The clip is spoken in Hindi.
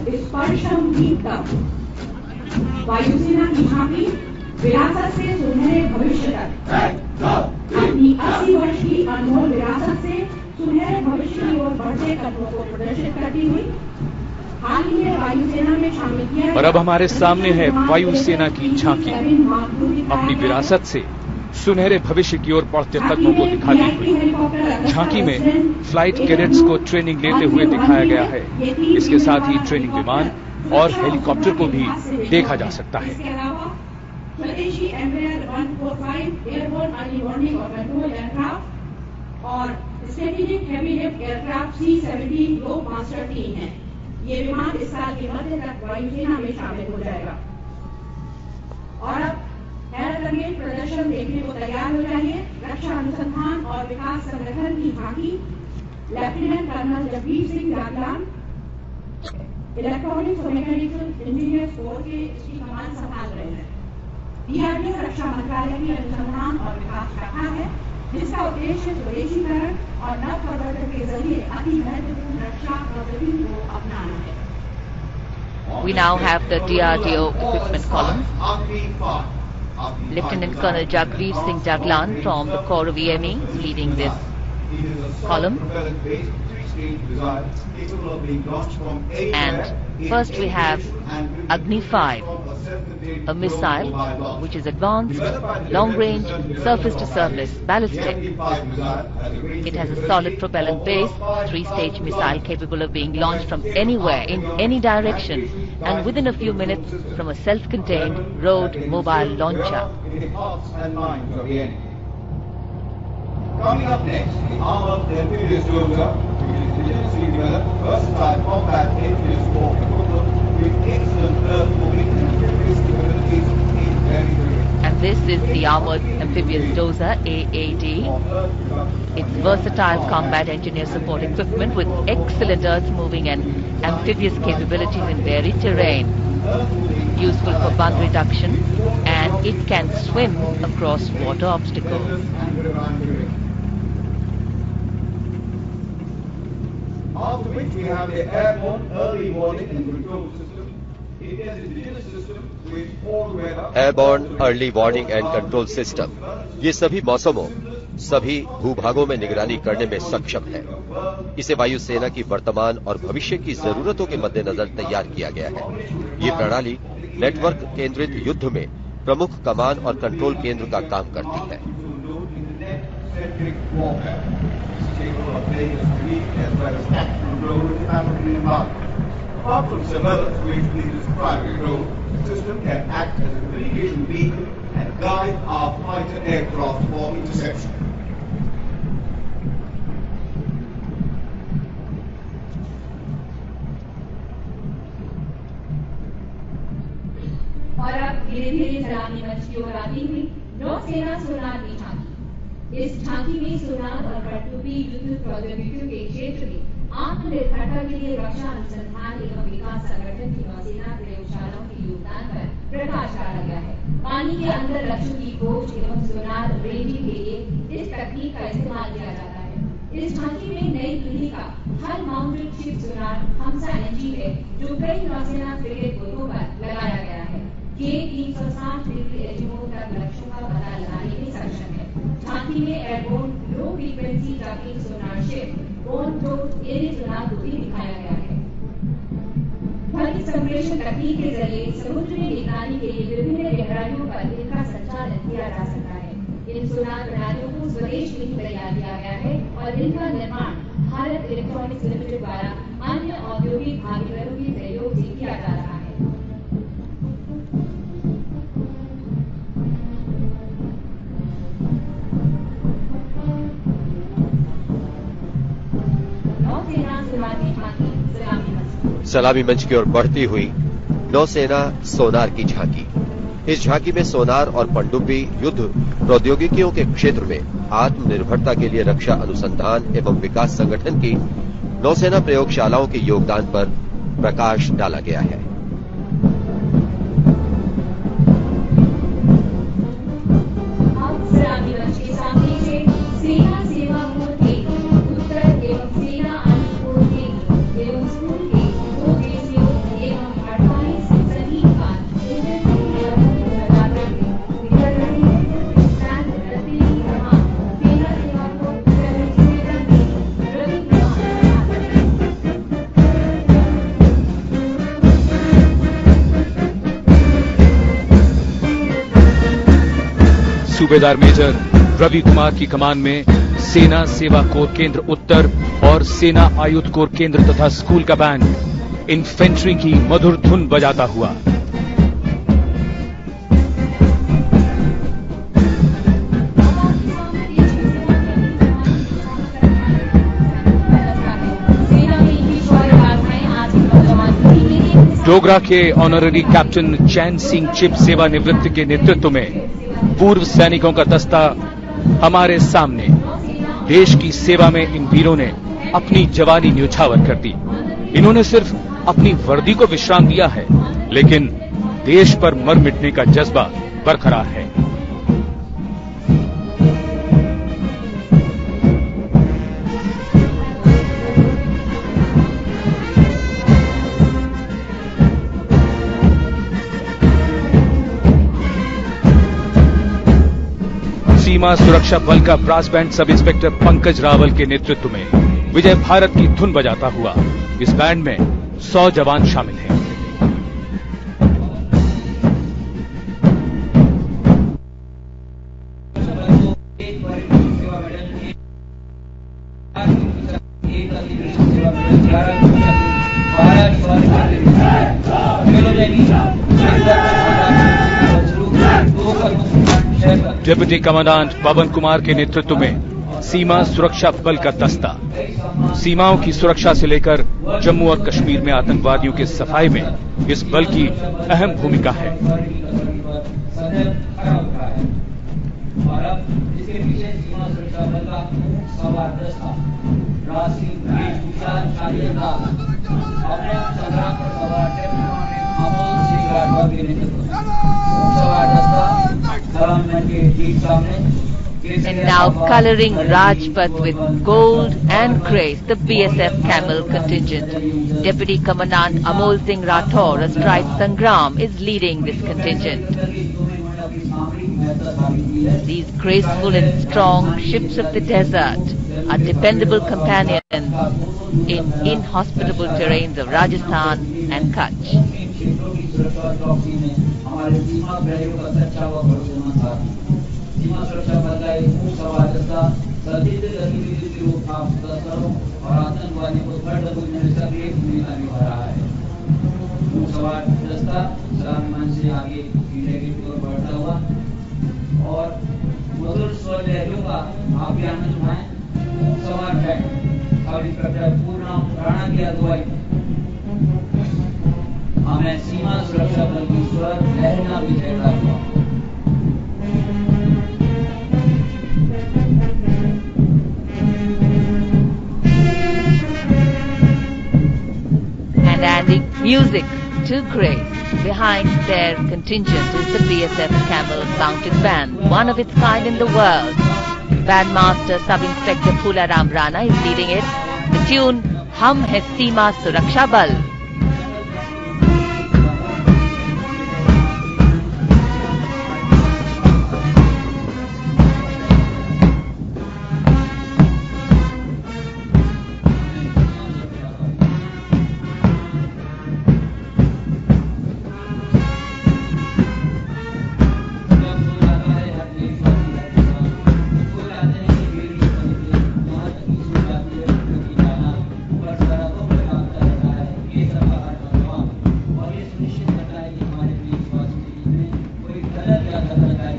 स्पर्शम दीप्तम। वायुसेना की झांकी विरासत से सुनहरे भविष्य तक अपनी 80 वर्ष की अनमोल विरासत से सुनहरे भविष्य की ओर बढ़ते कदमों को प्रदर्शित करती हुई हाल ही में वायुसेना में शामिल किया। और अब हमारे सामने है वायुसेना की झांकी, अपनी विरासत से सुनहरे भविष्य की ओर बढ़ते कदमों को दिखाती हुई। झांकी में फ्लाइट कैडेट्स को ट्रेनिंग लेते हुए दिखाया गया है। इसके साथ ही ट्रेनिंग विमान और हेलीकॉप्टर को भी देखा जा सकता है। स्वदेशी एम्ब्रेयर 145 एयरबोर्न अर्ली वार्निंग और कंट्रोल एयरक्राफ्ट और strategic heavy lift aircraft C-17 globe master 3 है। ये विमान इस साल के मध्य तक वायुसेना में शामिल हो जाएगा। और अब हैरत अंगेज प्रदर्शन देखने को तैयार हो जाइए। रक्षा अनुसंधान और विकास संगठन की झांकी lieutenant colonel Jagbir Singh Jaglan electronics और मैकेनिकल इंजीनियर्स कोर के इसकी कमान संभाल रहे हैं। DRDO रक्षा मंत्रालय की अनुसंधान और विकास शाखा है, जिसका उद्देश्य स्वदेशीकरण और नवप्रवर्तन के जरिए अति महत्वपूर्ण रक्षा प्रौद्योगिकी को अपनाना है। We now have the DRDO equipment column. Lieutenant Colonel Jagveer Singh Jaglan from the Corps of EME leading this column. And first we have Agni 5, a missile which is advanced, long-range, surface-to-surface, ballistic. It has a solid propellant base, 3-stage missile capable of being launched from anywhere, in any direction, and within a few minutes from a self-contained road mobile launcher. Coming up next, the armored amphibious dozer, which is indigenously developed, versatile combat amphibious war equivalent with excellent earth-moving and amphibious capabilities in very quick. And this is the armored amphibious dozer AAD. It's versatile combat engineer support equipment with excellent earth-moving and amphibious capabilities in varied terrain. Useful for bug reduction, and it can swim across water obstacles. After which we have the airborne early warning and control system. It is a digital system which all weather. Airborne early warning and control system ये सभी मौसमों, सभी भूभागों में निगरानी करने में सक्षम है। इसे वायुसेना की वर्तमान और भविष्य की जरूरतों के मद्देनजर तैयार किया गया है। ये प्रणाली नेटवर्क केंद्रित युद्ध में प्रमुख कमान और कंट्रोल केंद्र का काम करती है। Apart from surveillance, which is described below, the system can act as a communication beacon and guide our fighter aircraft for interception. और अब धीरे धीरे सलामी मंच की ओर आती हुई नौसेना सोनार की झांकी। इस झांकी में सोनार और पनडुब्बी युद्ध प्रौद्योगिकियों के क्षेत्र में आत्मनिर्भरता के लिए रक्षा अनुसंधान एवं विकास संगठन की नौसेना प्रयोगशालाओं के योगदान पर प्रकाश डाला गया है। पानी के अंदर लक्ष्यों की खोज एवं सोनार रेंजिंग के लिए इस तकनीक का इस्तेमाल किया जाता है। इस झांकी में नई पीढ़ी का हल माउंटेड शिप सोनार हमसा एनजी है, जो कई नौसेना फ्रिगेट पोतों पर लगाया गया है। ये 360 डिग्री एजीमोट तक लक्ष्यों का पता लगाने में सक्षम है। झांकी में एयरबोर्न लो फ्रीक्वेंसी ट्रैकिंग सोनार शिप सोनार को भी दिखाया गया है। ध्वनि संप्रेषण तकनीक के जरिए समुद्र में निगरानी के लिए विभिन्न गहराइयों पर इनका संचालन किया जा सकता है। इन सोनार प्रणालियों को स्वदेश में ही तैयार किया गया है और इनका निर्माण भारत इलेक्ट्रॉनिक्स लिमिटेड द्वारा अन्य औद्योगिक भागीदारों के सहयोग से किया जा रहा है। सलामी मंच की ओर बढ़ती हुई नौसेना सोनार की झांकी। इस झांकी में सोनार और पनडुब्बी युद्ध प्रौद्योगिकियों के क्षेत्र में आत्मनिर्भरता के लिए रक्षा अनुसंधान एवं विकास संगठन की नौसेना प्रयोगशालाओं के योगदान पर प्रकाश डाला गया है। सूबेदार मेजर रवि कुमार की कमान में सेना सेवा कोर केंद्र उत्तर और सेना आयुध कोर केंद्र तथा स्कूल का बैंड इन्फेंट्री की मधुर धुन बजाता हुआ डोगरा के ऑनररी कैप्टन चैन सिंह चिप सेवानिवृत्त के नेतृत्व में पूर्व सैनिकों का दस्ता हमारे सामने। देश की सेवा में इन वीरों ने अपनी जवानी न्यौछावर कर दी। इन्होंने सिर्फ अपनी वर्दी को विश्राम दिया है, लेकिन देश पर मर मिटने का जज्बा बरकरार है। सीमा सुरक्षा बल का brass band sub inspector Pankaj Rawal के नेतृत्व में विजय भारत की धुन बजाता हुआ इस बैंड में 100 जवान शामिल हैं। डिप्टी कमांडेंट पवन कुमार के नेतृत्व में सीमा सुरक्षा बल का दस्ता सीमाओं की सुरक्षा से लेकर जम्मू और कश्मीर में आतंकवादियों के सफाई में इस बल की अहम भूमिका है। And now colouring Rajpath with gold and grace, the BSF Camel contingent. Deputy Commandant Amol Singh Rathore, astride Sangram, is leading this contingent. These graceful and strong ships of the desert are dependable companions in inhospitable terrains of Rajasthan and Kutch. सीमा सुरक्षा बल का एक मुख्य सवाल संदिग्ध गतिविधियों की रोकथाम, तस्करों और आतंकवादियों को फंड बूझने में सक्रिय भूमिका निभा रहा है। मुख्य सवाल दस्ता सलामत से आगे इंडिया की ओर बढ़ता हुआ और मधुर स्वर लहरों का आप भी आनंद उठाएं। मुख्य सवाल है सब इंस्पेक्टर पूर्ण राणा की अगुवाई हमें सीमा सुरक्षा बल की स्वर लहरना भी देता हुआ। And adding music to grace. Behind their contingent is the BSF Camel Mounted Band, one of its kind in the world. Bandmaster Sub-Inspector Phularam Rana is leading it. The tune Hum Hai Seema Suraksha Bal. करता है